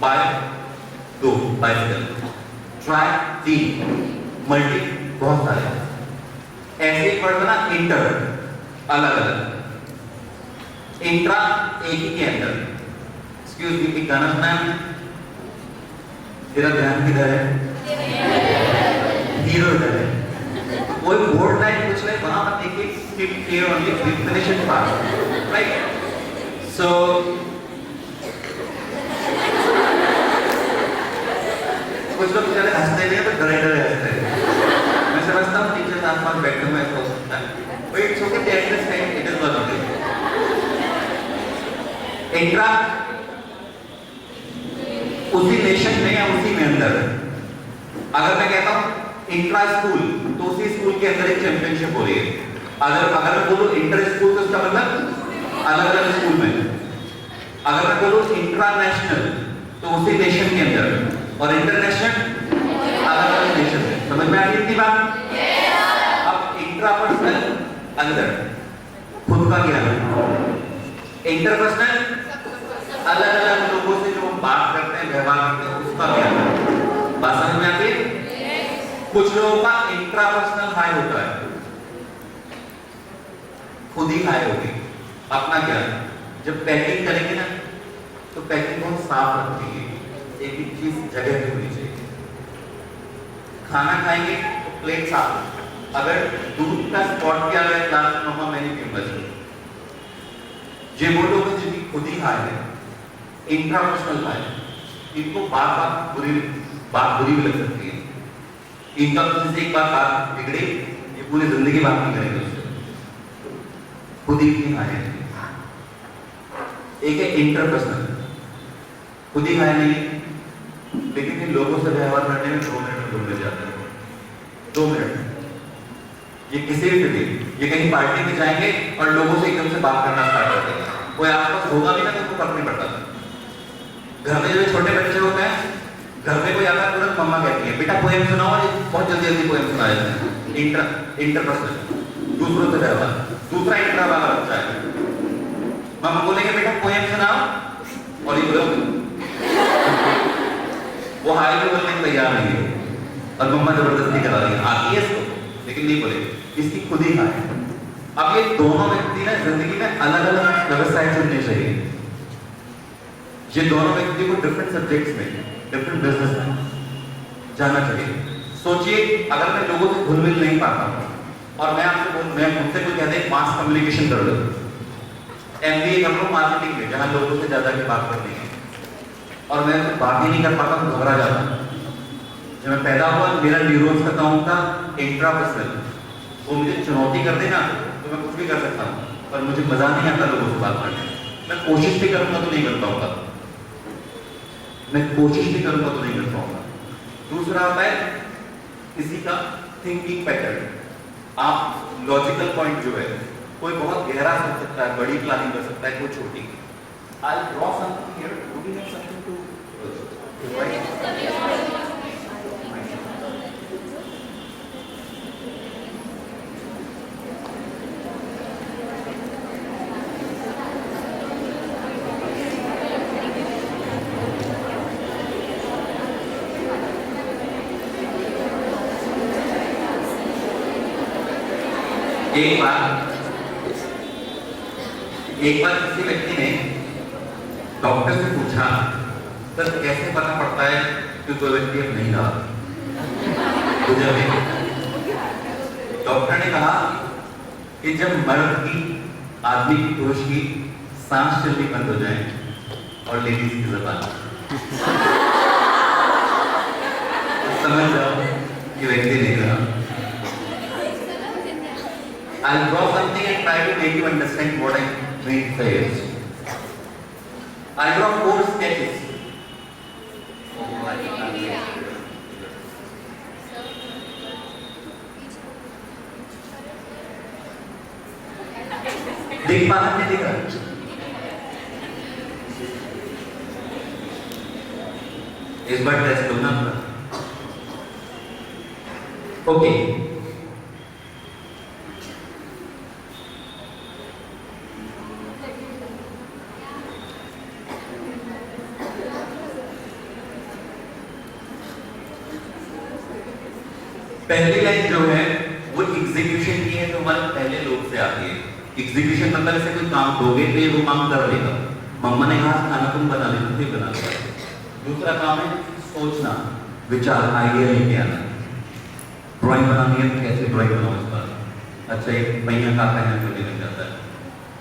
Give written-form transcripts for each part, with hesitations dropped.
Bye 2 bicycle, try 3, multi बहुत सारे। ऐसे ही वर्ड ना इंटर अलग अलग, इंट्रा एक ही के अंदर। एक्सक्यूज मी, एक गाना सुना है? तेरा ध्यान किधर है? हीरो इधर है। कोई बोर्ड लाइन कुछ नहीं, वहां पर देखिए clear only finish it fast, right? So कुछ लोग बेचारे हंसते नहीं है तो डरे डरे हंसते हैं। मैं समझता हूँ टीचर आसपास बैठे हुए हो सकता है, but it's okay, they understand it is what it is. Intra उसी नेशन में या उसी में अंदर। अगर मैं कहता हूं इंट्रा स्कूल तो उसी स्कूल के अंदर एक चैंपियनशिप हो रही है। अगर मैं बोलूं इंटर स्कूल तो इसका मतलब अलग अलग स्कूल में। अगर मैं बोलूं इंटरनेशनल तो उसी नेशन के अंदर, और इंटरनेशनल अलग अलग नेशन में। समझ में आ रही है बात? अब इंट्रापर्सनल अंदर खुद का ज्ञान, इंटरपर्सनल अलग अलग लोगों से जो बात करते हैं, व्यवहार करते हैं, उसका ज्ञान। बात समझ में आती है? कुछ लोगों का इंट्रापर्सनल हाई होता है, खुद ही हाई होगी अपना ज्ञान। जब पैकिंग करेंगे ना तो पैकिंग बहुत साफ रखनी है, एक एक चीज जगह पे होनी चाहिए। खाना खाएंगे तो प्लेट साफ। अगर दूध का स्पॉट किया गया ग्लास में, मम्मा मैंने क्यों बची? ये वो लोग हैं जिनकी खुद ही हाई है, इंट्रापर्सनल हाई। इनको बार बार बात बुरी भी लग सकती है। इनका किसी से एक बात बिगड़ी, ये पूरी जिंदगी बात नहीं करेंगे उससे, खुद ही इतनी हाई है। एक है इंटरपर्सनल, खुद ही हाई नहीं, लेकिन इन लोगों से व्यवहार करने में 2 मिनट में जाते हैं। 2 मिनट ये किसी भी स्थिति, ये कहीं पार्टी में जाएंगे और लोगों से एकदम से बात करना स्टार्ट करते हैं। कोई आसपास होगा भी ना तो उनको फर्क नहीं पड़ता। घर में जो छोटे बच्चे होते हैं, घर में कोई आता है तुरंत मम्मा कहती है बेटा पोएम सुनाओ, और बहुत जल्दी जल्दी पोएम सुना जाता है। इंटरपर्सनल दूसरों से व्यवहार। दूसरा इंट्रा वाला बच्चा है, मम्मा बोलेंगे बेटा पोएम सुनाओ, और ये बोलो वो हाई में बोलने को तैयार नहीं है, और मम्मा जबरदस्ती करा रही है। आती है इसको लेकिन नहीं बोलेगी, इसकी खुद ही हाई। अब ये दोनों व्यक्ति ना जिंदगी में अलग अलग व्यवसाय चुनने चाहिए। ये दोनों व्यक्ति को डिफरेंट सब्जेक्ट्स में, डिफरेंट बिजनेस में जाना चाहिए। सोचिए अगर मैं लोगों से घुल मिल नहीं पाता और मैं मुझसे कोई कहते हैं मास कम्युनिकेशन कर लो, MBA कर लो मार्केटिंग में, जहां लोगों से ज्यादा की बात करनी है, और मैं उससे बात ही नहीं कर पाता तो घबरा जाता। जब मैं पैदा हुआ मेरा न्यूरॉन्स का काम था इंट्रापर्सनल, वो मुझे चुनौती कर देना तो मैं कुछ भी कर सकता हूँ, पर मुझे मजा नहीं आता लोगों से बात करने। मैं कोशिश भी करूंगा तो नहीं कर पाऊंगा, मैं कोशिश भी करूंगा तो नहीं कर पाऊंगा। दूसरा आता है किसी का थिंकिंग पैटर्न। आप लॉजिकल पॉइंट जो है, कोई बहुत गहरा सोच सकता है, बड़ी प्लानिंग कर सकता है, कोई छोटी। I'll draw something here. Do we have something to एक बार किसी व्यक्ति ने डॉक्टर से पूछा सर कैसे पता पड़ता है कि कोई व्यक्ति अब नहीं रहा? डॉक्टर ने कहा कि जब मर्द की, आदमी की, पुरुष की सांस चलनी बंद हो जाए और लेडीज की जबान, समझ जाओ कि व्यक्ति नहीं रहा। I'll draw something and try to make you understand what I mean to say. I'll draw 4 sketches. देख पा रहा, नहीं दिख रहा? इस बार टेस्ट करना होगा। ओके, पहली लाइन जो है वो एग्जीक्यूशन की है, जो हमारे पहले लोग से आती है। एग्जीक्यूशन मतलब ऐसे कोई काम दोगे तो ये वो काम कर लेगा। मम्मा ने कहा खाना तुम बना लेते थे, बना लिया। दूसरा काम है सोचना, विचार, आइडिया लेके आना। ड्राइंग बनानी है तो कैसे ड्राइंग बनाओ इस बार, अच्छा ये पहिया का पहना करने लग जाता है।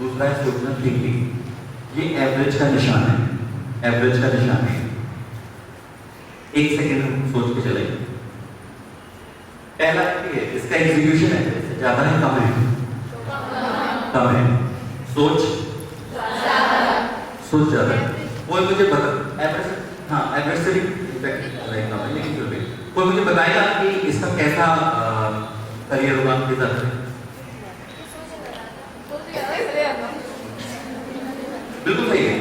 दूसरा है सोचना, थिंकिंग। ये एवरेज का निशान है, एवरेज का निशान है। एक सेकेंड हम सोच के चले। पहला है इसका एग्जीक्यूशन है, इससे ज्यादा है कम है? कम है। सोच ज्यादा है। कोई मुझे बता एवरेज, हाँ एवरेज से भी कम है, लेकिन फिर भी कोई मुझे बताएगा कि इसका कैसा करियर होगा आपके साथ? बिल्कुल सही है।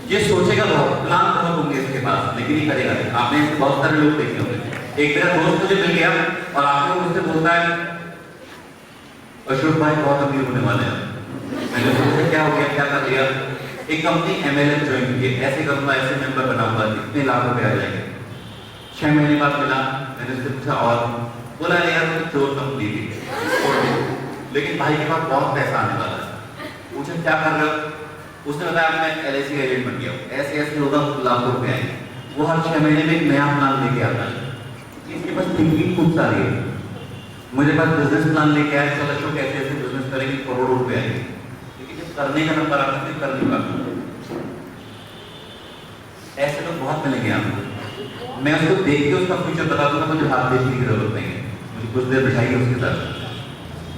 ये सोचेगा बहुत, प्लान बहुत होंगे इसके पास, लेकिन ये करेगा नहीं। आपने बहुत सारे लोग देखे होंगे। एक मेरा दोस्त मुझे मिल गया और आपने मुझसे बोलता है अशोक भाई बहुत अमीर होने वाले हैं। मैंने सोचा क्या हो गया, क्या कर लिया? एक कंपनी MLM ज्वाइन की है, ऐसे करूंगा, ऐसे मेंबर बनाऊंगा, इतने लाख रुपए आ जाएंगे। 6 महीने बाद मिला, मैंने उससे पूछा और बोला यार मुझे चोर कंपनी थी, लेकिन भाई के पास बहुत पैसा आने वाला है। पूछा क्या कर रहे हो? उसने बताया मैं LIC एजेंट बन गया हूँ, ऐसे ऐसे होगा, लाखों रुपए आएंगे। वो हर 6 महीने में एक नया प्लान लेके आता है। इसके पास थिंकिंग खूब सारी है। मुझे पास बिजनेस प्लान लेके आया, चलो अशोक कैसे ऐसे बिजनेस करेंगे, करोड़ों रुपए आएंगे, लेकिन जब करने का नंबर आता है कर नहीं पाता। ऐसे लोग बहुत मिलेंगे आपको। मैं उसको देख के उसका फ्यूचर बता दूंगा, मुझे हाथ देखने की जरूरत नहीं है, मुझे कुछ देर बिठाइए उसके साथ,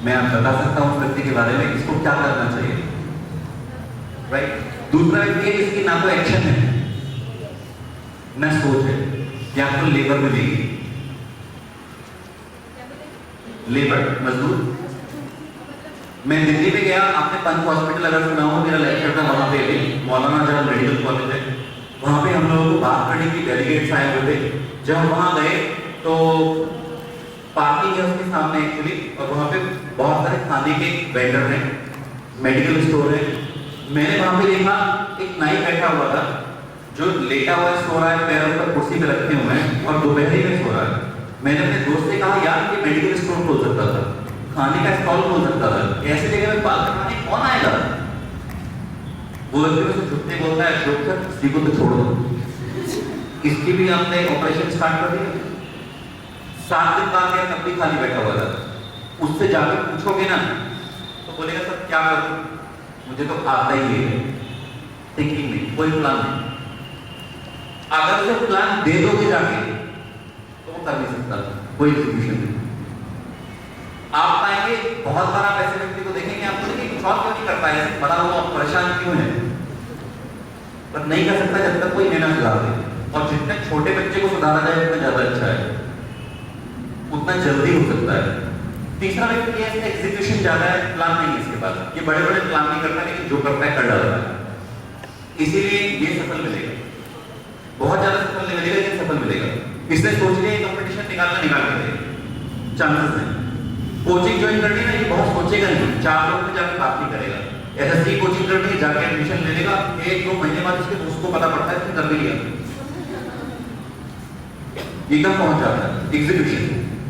मैं बता सकता हूँ उस व्यक्ति के बारे में इसको क्या करना चाहिए। राइट? दूसरा व्यक्ति है इसकी ना तो एक्शन है ना सोच है, या आपको लेबर मिलेगी, लेबर मजदूर। मैं दिल्ली में गया, आपने पंच हॉस्पिटल अगर सुना हो, मेरा लेक्चर था वहां पे, मौलाना जहां मेडिकल कॉलेज है, वहां पे हम लोगों को बात करने की डेलीगेट्स आए हुए थे। जब हम वहां गए तो पार्किंग है उसके सामने एक्चुअली, और वहां पे बहुत सारे खाने के वेंडर हैं, मेडिकल स्टोर है। मैंने वहां पे देखा एक नाई बैठा हुआ था, जो लेटा हुआ सो रहा है, पैरों पर कुर्सी पे रखे हुए हैं और दोपहरी में सो रहा है। मैंने अपने दोस्त से कहा यार ये मेडिकल स्टोर खोल सकता था, खाने का स्टॉल खोल सकता था, ऐसी जगह में पाल खाने कौन आएगा? वो व्यक्ति में से छुट्टे बोलता है अशोक सर किसी को तो छोड़ दो, इसकी भी हमने ऑपरेशन स्टार्ट कर दिया। 7 दिन बाद तब भी खाली बैठा हुआ था। उससे जाकर पूछोगे ना तो बोलेगा सर क्या करूं, मुझे तो आता ही है, थिंकिंग नहीं, कोई प्लान नहीं। अगर उसे प्लान दे दोगे जाके तो वो कर नहीं सकता, कोई एग्जीक्यूशन नहीं। आप पाएंगे बहुत बार आप ऐसे व्यक्ति को देखेंगे, आप बोलेंगे कुछ और क्यों नहीं कर पाए, बड़ा हुआ परेशान क्यों है, पर नहीं कर सकता जब तक कोई नया सुधार दे। और जितने छोटे बच्चे को सुधारा जाए उतना ज्यादा अच्छा है, उतना जल्दी हो सकता है। तीसरा व्यक्ति है एग्जीक्यूशन ज्यादा है, प्लान नहीं है इसके पास, ये बड़े बड़े प्लान नहीं करता, लेकिन जो करता है कर डालता है, इसीलिए ये सफल मिलेगा, बहुत ज्यादा सफल नहीं मिलेगा, लेकिन सफल मिलेगा। इसने सोच लिया कंपटीशन निकाल के चांसेस है। कोचिंग ज्वाइन करनी है, ये बहुत सोचेगा नहीं, 4 लोग में जाकर बात नहीं करेगा। SSC कोचिंग करनी है, जाके एडमिशन ले लेगा, 1-2 महीने बाद उसके उसको पता पड़ता है कि कर लिया, ये कब पहुंच जाता है एग्जीक्यूशन।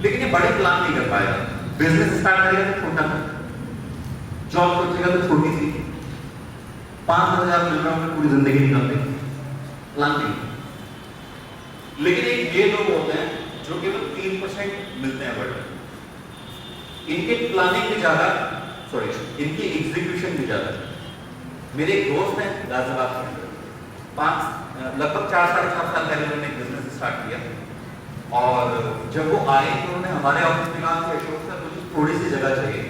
लेकिन ये बड़े प्लान नहीं कर पाएगा। बिजनेस स्टार्ट करेगा तो छोटा, जॉब सोचेगा तो छोटी सी, 5,000 मिल रहा है पूरी जिंदगी निकाल देगा, प्लान नहीं। लेकिन एक ये लोग होते हैं जो केवल 3% मिलते हैं वर्ड, इनके प्लानिंग भी ज्यादा, सॉरी इनकी एग्जीक्यूशन भी ज्यादा। मेरे एक दोस्त हैं गाजियाबाद के अंदर, लगभग 4-4.5 साल पहले उन्होंने बिजनेस स्टार्ट किया, और जब वो आए तो उन्होंने हमारे ऑफिस में कहा कि अशोक सर मुझे थोड़ी सी जगह चाहिए,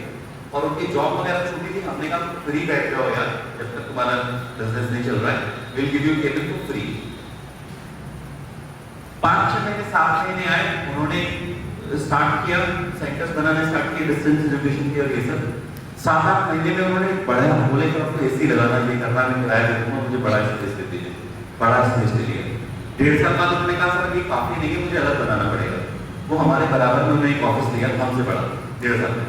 और उनकी जॉब वगैरह छूटी थी। हमने कहा फ्री बैठ जाओ यार, जब तक तुम्हारा बिजनेस नहीं चल रहा है, will give you cabin for free. 5-6 महीने 7 महीने आए, उन्होंने स्टार्ट किया, सेंटर्स बनाने स्टार्ट किए, डिस्टेंस एजुकेशन की और ये सब। 7-8 महीने में उन्होंने बड़ा बोले कि आपको AC लगाना, ये करना, मैं किराया दूंगा, मुझे बड़ा स्पेस दे दीजिए, बड़ा स्पेस दे दिया। 1.5 साल बाद उन्होंने कहा सर ये काफी नहीं है, मुझे अलग बनाना पड़ेगा। वो हमारे बराबर में उन्होंने एक ऑफिस लिया, हमसे बड़ा, 1.5 साल में।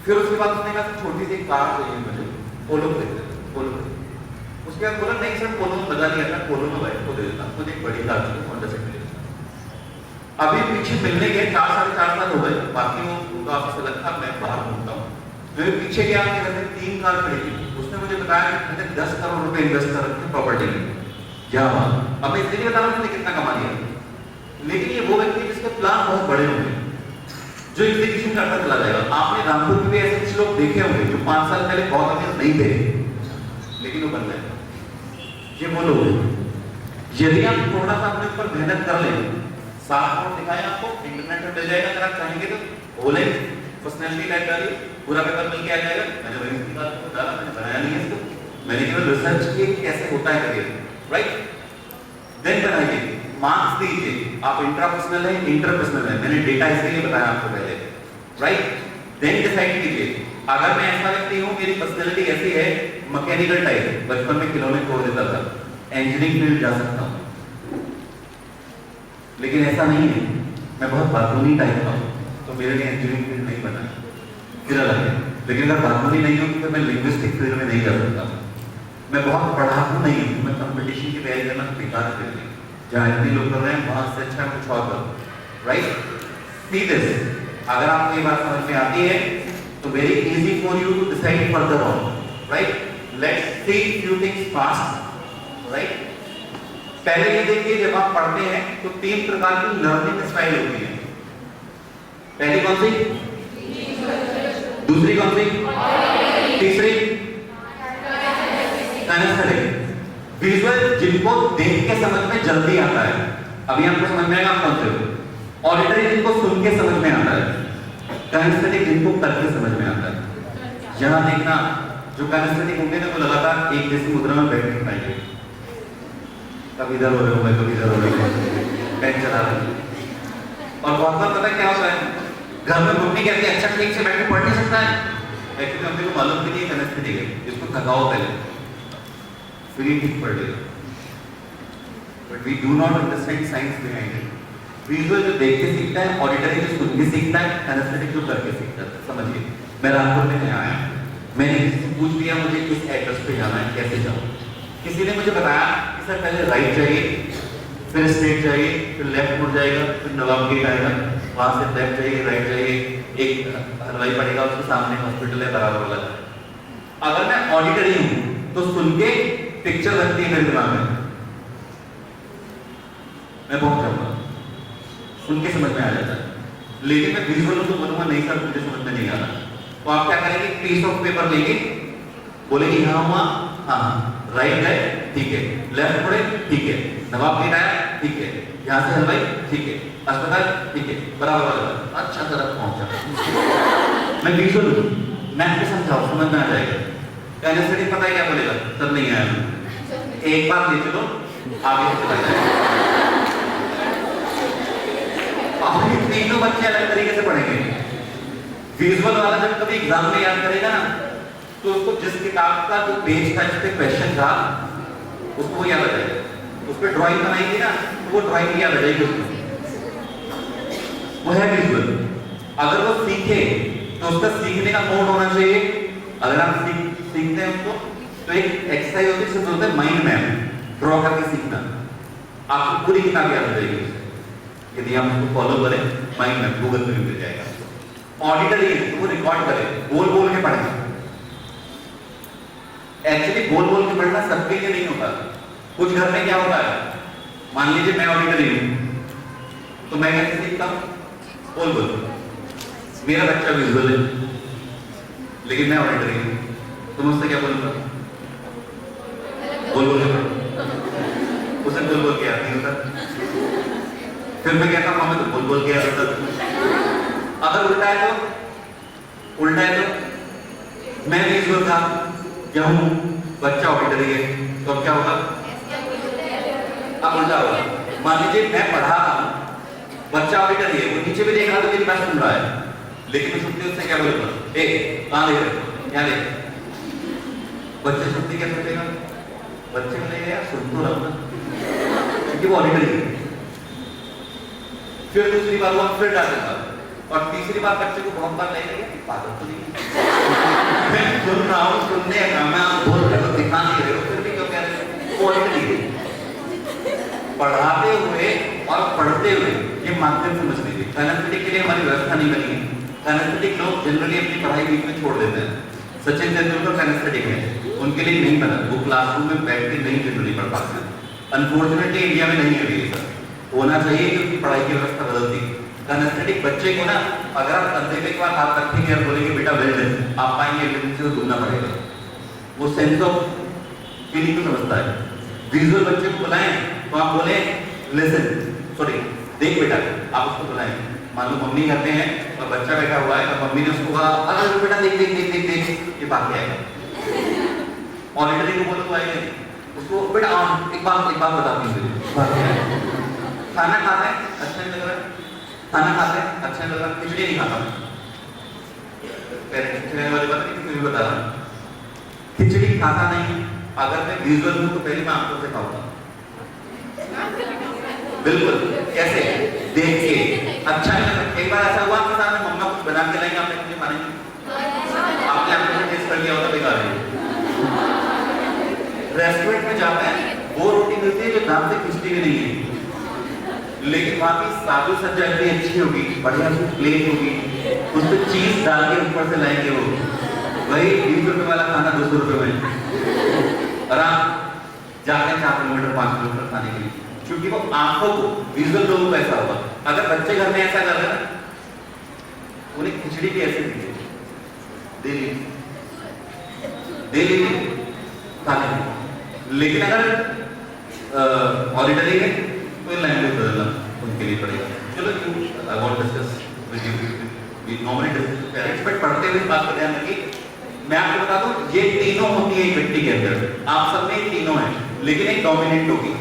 फिर उसके बाद उसने कहा छोटी सी कार चाहिए मुझे, पोलो खरीदते, पोलो। उसके बाद बोला नहीं सर पोलो में मजा नहीं आता, पोलो में बाइक को दे देता, मुझे एक बड़ी कार चाहिए, होंडा सिटी। अभी पीछे मिलने गए 4-4.5 साल हो गए, बाकी वो उनका ऑफिस अलग था, मैं बाहर घूमता हूँ। मैं पीछे गया, मेरे घर में 3 कार खड़ी थी। उसने मुझे बताया कि मैंने 10 करोड़ रुपए इन्वेस्ट कर रखे प्रॉपर्टी में। जहाँ अब मैं इसलिए बता रहा हूँ कितना कमा लिया, लेकिन ये वो व्यक्ति जिसके प्लान बहुत बड़े होंगे, जो एग्जीक्यूशन करता चला जाएगा। आपने रामपुर में भी ऐसे कुछ लोग देखे होंगे जो 5 साल पहले बहुत अमीर नहीं थे, लेकिन वो बन गए। ये वो लोग हैं। यदि आप थोड़ा सा अपने ऊपर मेहनत कर लें, 7 करोड़ दिखाएं आपको, इंटरनेट में मिल जाएगा। अगर आप चाहेंगे तो बोले पर्सनैलिटी टाइप डालिए, पूरा पेपर मिल के आ जाएगा। मैंने वही निकाला, डाला, मैंने बनाया नहीं है इसको, मैंने केवल रिसर्च की कैसे होता है करियर, राइट। देन बनाइए, मार्क्स दीजिए, आप इंट्रापर्सनल है इंटरपर्सनल है, मैंने डेटा इसलिए बताया आपको पहले, राइट। देन डिसाइड कीजिए, अगर मैं ऐसा व्यक्ति हूं, मेरी पर्सनैलिटी ऐसी है, मैकेनिकल टाइप, बचपन में खिलौने तोड़ देता था, इंजीनियरिंग फील्ड जा सकता हूं। लेकिन ऐसा नहीं है, मैं बहुत बातूनी टाइप का हूं, तो मेरे लिए इंजीनियरिंग फील्ड नहीं बना, फिर अलग है। लेकिन अगर बातूनी नहीं हूं तो मैं लिंग्विस्टिक फील्ड में नहीं जा सकता। मैं बहुत पढ़ाकू नहीं हूं, मैं कंपटीशन की तैयारी करना बेकार कर रही, जहां इतने लोग कर रहे हैं वहां से अच्छा कुछ और करो, राइट। सी दिस, अगर आपको ये बात समझ में आती है तो very easy for you to decide further on, right. Let's see few things fast, right. पहले ये देखिए, जब आप पढ़ते हैं तो 3 प्रकार की लर्निंग स्टाइल होती है। पहली कौन सी? दूसरी कौन सी? तीसरी काइनेस्थेटिक। विजुअल जिनको देख के समझ में जल्दी आता है, अभी आपको समझ में आएगा आप कौन से हो। ऑडिटरी जिनको सुन के समझ में आता है, काइनेस्थेटिक जिनको करके समझ में आता है। यहां देखना, जो काइनेस्थेटिक होंगे ना वो लगातार एक जैसी मुद्रा में बैठ नहीं पाएंगे, कभी इधर हो रहे हो, कभी इधर हो रहे हो, पेन चला रहे हो। और बहुत बार पता क्या होता है, घर में मम्मी कहती है अच्छा ठीक से बैठ के पढ़ नहीं सकता है, लेकिन हमने को मालूम भी नहीं है काइनेस्थेटिक है, इसको थकाओ पहले, फिर ही ठीक पढ़ लेगा। But we do not understand science behind it. Visual जो देख के सीखता है, ऑडिटरी जो सुन के सीखता है, काइनेस्थेटिक जो करके सीखता है। समझिए, मैं रामपुर में नया आया, मैंने किसी से पूछ लिया मुझे किस एड्रेस पे जाना है, कैसे जाऊं। किसी ने मुझे बताया कि सर पहले राइट जाइए, फिर स्ट्रेट जाइए, फिर लेफ्ट मुड़ जाएगा, फिर नवाब गेट आएगा, वहां से लेफ्ट जाइए, राइट जाइए, एक हलवाई पड़ेगा, उसके सामने हॉस्पिटल है बराबर वाला। अगर मैं ऑडिटरी हूं तो सुन के पिक्चर लगती है मेरे दिमाग में, मैं पहुंच जाऊंगा, सुन के समझ में आ जाता है। लेकिन मैं विजुअल हूं तो बोलूंगा नहीं सर मुझे समझ में नहीं आ रहा। तो आप क्या करेंगे, पीस ऑफ पेपर लेंगे, बोलेंगे यहाँ हुआ, हाँ, राइट है, ठीक है, लेफ्ट मुड़े, ठीक है, नवाब गेट आया, ठीक है, यहाँ से हलवाई, ठीक है, अस्पताल, ठीक है, बराबर बराबर, अच्छा सर पहुंचा। मैं विजुअल हूं, मैथ पे समझाओ, समझ में आ जाएगा। काइनेस्थेटिक पता है क्या बोलेगा, सर नहीं आया, एक बार ले चलो, आगे चला जाएगा। अब ये तीनों बच्चे अलग तरीके से पढ़ेंगे। विजुअल वाला जब कभी एग्जाम में याद करेगा ना, तो उसको जिस किताब का जो पेज था जिस पे क्वेश्चन था उसको याद आ जाएगा। उस पे ड्राइंग बनाएंगे ना तो वो ड्राइंग याद आ जाएगी उसको। वो है विजुअल। अगर वो सीखे तो उसका सीखने का मोड होना चाहिए। अगर आप सीखते हैं उसको तो एक एक्सरसाइज होती है जिसे बोलते हैं माइंड मैप, ड्रॉ करके सीखना। आपको पूरी किताब याद आ जाएगी यदि आप उसको फॉलो करें। माइंड मैप गूगल पे भी मिल जाएगा। ऑडिटरी है तो वो रिकॉर्ड करें, बोल बोल के पढ़ें। एक्चुअली बोल बोल के पढ़ना सबके लिए नहीं होता। कुछ घर में क्या होता है, मान लीजिए मैं ऑडिटरी हूं तो मैं कैसे सीखता हूं, बोल बोल। मेरा बच्चा विजुअल है लेकिन मैं ऑडिटरी हूं तो मुझसे क्या बोलूंगा, बोल बोल के पढ़ो। उसे बोल बोल के आती होता, फिर मैं कहता हूं हमें तो बोल बोल के आता था। अगर उल्टा है तो मैं विजुअल था क्या हूं, बच्चा ऑडिटरी है, तो अब क्या होगा, अब उल्टा होगा। मान लीजिए मैं पढ़ा रहा हूं, बच्चा ऑडिटरी है, वो नीचे भी देख रहा तो मेरी बात सुन रहा है, लेकिन मैं छुट्टी उससे क्या बोलूंगा, कहां देख रहे, यहाँ देख। बच्चे छुट्टी क्या सोचेगा, बच्चे बोलेगा यार सुन तो रहा ना, क्योंकि वो ऑडिटरी है। फिर दूसरी बार वो फिर डालेगा और तीसरी बार बच्चे को बहुत बार लगेगा पागल तो नहीं, मैं सुन रहा हूँ, सुनने का मैं आप बोल रहे हो, दिखा नहीं रहे हो, फिर भी क्यों कह रहे हो, ऑडिटरी है। पढ़ाते हुए और अब पढ़ते हुए ये माध्यम समझ लीजिए, कैनेस्थेटिक के लिए हमारी व्यवस्था नहीं बनी है। कैनेस्थेटिक लोग जनरली अपनी पढ़ाई बीच में छोड़ देते हैं। सचिन तेंदुलकर कैनेस्थेटिक है, उनके लिए नहीं बना, वो क्लासरूम में बैठ के नहीं जनरली पढ़ पाते। अनफॉर्चुनेटली इंडिया में नहीं है ये सब, होना चाहिए क्योंकि पढ़ाई की व्यवस्था बदलती। कैनेस्थेटिक बच्चे को ना अगर आप कंधे पे एक बार हाथ रखेंगे और बोलेंगे बेटा वेल डन, आप पाएंगे एविडेंस से ढूंढना पड़ेगा। वो सेंस ऑफ फीलिंग को समझता है। विजुअल बच्चे को बुलाएं तो आप बोले लिसन, सॉरी देख बेटा, आप उसको बुलाएं। मान लो मम्मी करते हैं और बच्चा बैठा हुआ है और मम्मी ने उसको कहा अरे बेटा देख देख देख देख देख, ये बात क्या है। ऑडिटरी को बोलो तो आएगा उसको, बेटा एक बात बताती हूँ, खाना खाता है अच्छा नहीं लग रहा, खाना खाते हैं अच्छा नहीं लग रहा, खिचड़ी नहीं खाता। खिचड़ी वाली बात नहीं बता रहा, खिचड़ी खाता नहीं। अगर मैं विजुअल हूं तो पहले मैं आपको सिखाऊंगा, बिल्कुल कैसे देख के अच्छा नहीं लगा। कई बार ऐसा हुआ आपके साथ में मम्मा कुछ बना के लाएंगे, आपने मुझे खाने आपने आपने टेस्ट कर लिया होता बेकार है। रेस्टोरेंट में जाते हैं वो रोटी मिलती है जो दाम से खिचड़ी भी नहीं है, लेकिन वहां की साबु सज्जा इतनी अच्छी होगी, बढ़िया सी प्लेट होगी, उस पर चीज डाल के ऊपर से लाएंगे वो, वही 20 रुपए वाला खाना 200 रुपए में, और आप जाते हैं 4 किलोमीटर 5 किलोमीटर खाने के लिए, क्योंकि वो आंखों को विजुअल लोगों को ऐसा होगा। अगर बच्चे घर में ऐसा कर रहे हैं उन्हें खिचड़ी भी ऐसे दीजिए, दे लीजिए खाने। लेकिन अगर ऑडिटरी है तो लैंग्वेज बदलना उनके लिए पड़ेगा। चलो I want to discuss with you, we normally discuss parents, but पढ़ते हुए बात कर ध्यान रखिए। मैं आपको बता दूं ये तीनों होती है एक व्यक्ति के अंदर, आप सब में ये तीनों हैं, लेकिन एक डोमिनेंट होगी।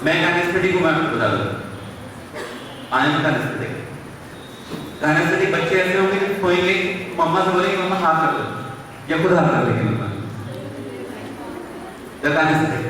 मैं कैनेस्थेटिक को मैं आपको बता दूं, आई एम कैनेस्थेटिक। कैनेस्थेटिक बच्चे ऐसे होंगे जो सोएंगे मम्मा से बोलेंगे मम्मा हाथ कर दो, या खुद हाथ कर लेंगे मम्मा, कैनेस्थेटिक